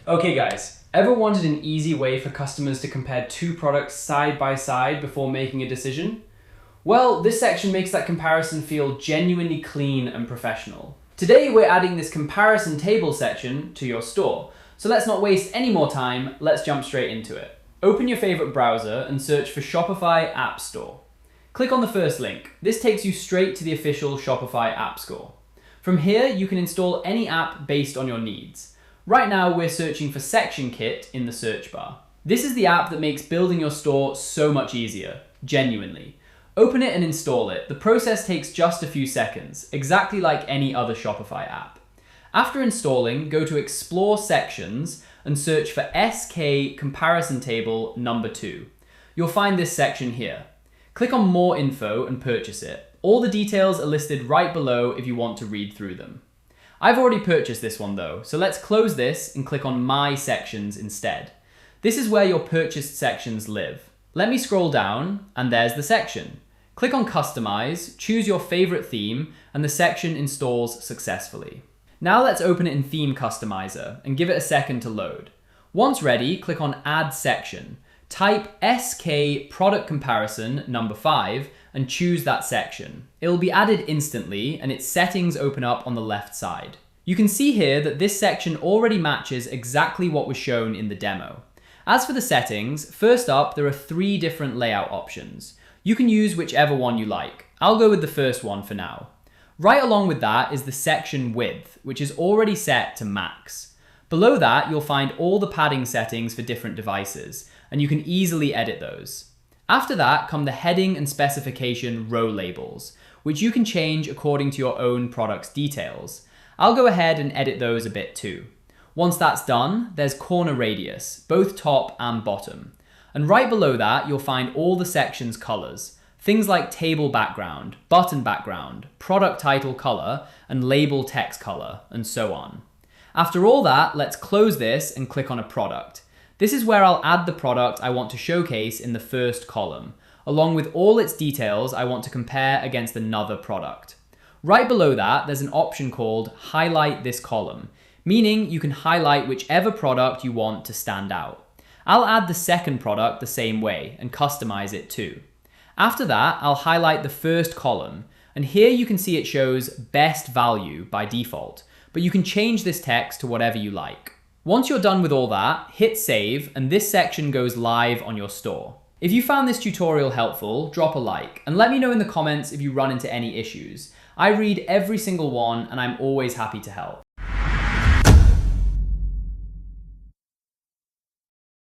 Okay guys, ever wanted an easy way for customers to compare two products side by side before making a decision? Well, this section makes that comparison feel genuinely clean and professional. Today we're adding this comparison table section to your store. So let's not waste any more time, let's jump straight into it. Open your favorite browser and search for Shopify App Store. Click on the first link. This takes you straight to the official Shopify App Store. From here, you can install any app based on your needs. Right now, we're searching for Section Kit in the search bar. This is the app that makes building your store so much easier, genuinely. Open it and install it. The process takes just a few seconds, exactly like any other Shopify app. After installing, go to Explore Sections and search for SK Comparison Table number 2. You'll find this section here. Click on More Info and purchase it. All the details are listed right below if you want to read through them. I've already purchased this one though, so let's close this and click on My Sections instead. This is where your purchased sections live. Let me scroll down, and there's the section. Click on Customize, choose your favorite theme, and the section installs successfully. Now let's open it in Theme Customizer and give it a second to load. Once ready, click on Add Section. Type SK Product Comparison number 5 and choose that section. It'll be added instantly and its settings open up on the left side. You can see here that this section already matches exactly what was shown in the demo. As for the settings, first up there are 3 different layout options. You can use whichever one you like. I'll go with the first one for now. Right along with that is the section width, which is already set to max. Below that, you'll find all the padding settings for different devices, and you can easily edit those. After that come the heading and specification row labels, which you can change according to your own product's details. I'll go ahead and edit those a bit too. Once that's done, there's corner radius, both top and bottom. And right below that, you'll find all the section's colors. Things like table background, button background, product title color, and label text color, and so on. After all that, let's close this and click on a product. This is where I'll add the product I want to showcase in the first column, along with all its details I want to compare against another product. Right below that, there's an option called Highlight this column, meaning you can highlight whichever product you want to stand out. I'll add the second product the same way and customize it too. After that, I'll highlight the first column, and here you can see it shows Best Value by default, but you can change this text to whatever you like. Once you're done with all that, hit save, and this section goes live on your store. If you found this tutorial helpful, drop a like, and let me know in the comments if you run into any issues. I read every single one, and I'm always happy to help.